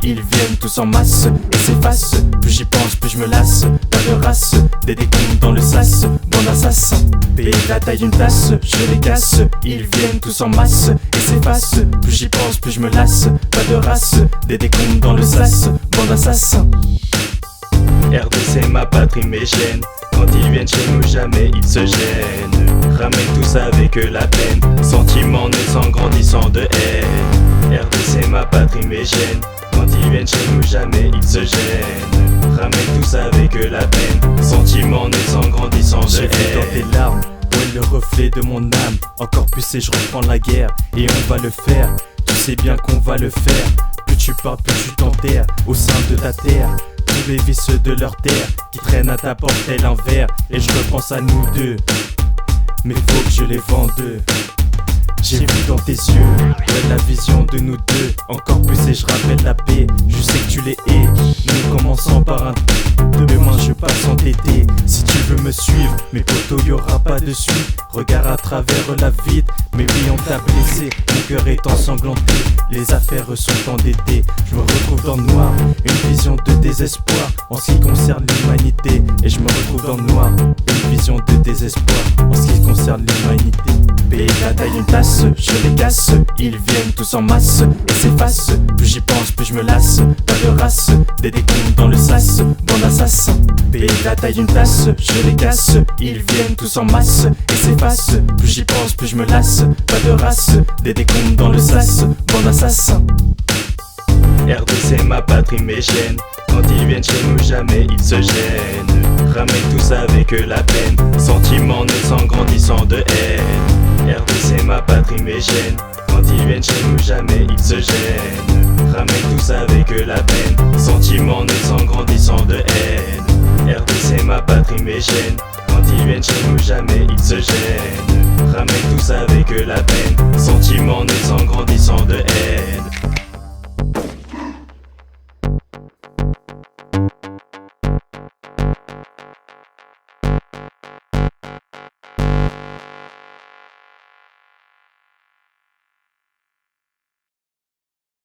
ils viennent tous en masse et s'effacent. Plus j'y pense, plus je me lasse. Pas de race, des décombres dans le sas. Bon assassin, payer la taille d'une tasse, je les casse. Ils viennent tous en masse et s'effacent. Plus j'y pense, plus je me lasse. Pas de race, des décombres dans le sas. Bon assassin. RDC ma patrie mes gènes. Quand ils viennent chez nous jamais ils se gênent. Ramène tous avec eux la peine. Sentiments naissant grandissant de haine. RDC ma patrie mes gènes. Quand ils viennent chez nous jamais ils se gênent. Ramène tous avec eux la peine. Sentiments naissant grandissant de haine. J'ai vu dans tes larmes, où est le reflet de mon âme. Encore plus et je reprends la guerre. Et on va le faire, tu sais bien qu'on va le faire. Plus tu pars, plus tu t'enterres au sein de ta terre. Tous les vices de leur terre qui traînent à ta porte tel un verre. Et je repense à nous deux, mais faut que je les vende. J'ai vu dans tes yeux, ouais, la vision de nous deux. Encore plus et je rappelle la paix, je sais que tu les hais. Nous commençons par un demain je passe en tété. Si tu veux me suivre, mes potos y'aura pas de suite. Regarde à travers la vitre, mais oui on t'a blessé. Mon cœur est ensanglanté, les affaires sont endettées. Je me retrouve dans le noir, une vision de désespoir en ce qui concerne l'humanité. Et je me retrouve dans le noir, une vision de désespoir en ce qui concerne l'humanité. Payer la taille d'une tasse, je les casse. Ils viennent tous en masse et s'effacent. Plus j'y pense, plus je me lasse. Pas de race, des décombres dans le sas. Bon assassin, payer la taille d'une tasse, je les casse. Ils viennent tous en masse et s'effacent. Plus j'y pense, plus je me lasse. Pas de race, des décombres dans le sas. Bon assassin. RDC ma patrie mes gènes. Quand ils viennent chez nous jamais ils se gênent. Ramène tous avec eux la peine. Sentiments naissant grandissant de haine. RDC ma patrie mes gènes. Quand ils viennent chez nous jamais ils se gênent. Ramène tous avec eux la peine. Sentiments naissant grandissant de haine. RDC ma patrie mes gènes. Quand ils viennent chez nous jamais ils se gênent. Ramène tous avec eux la peine. Sentiments naissant grandissant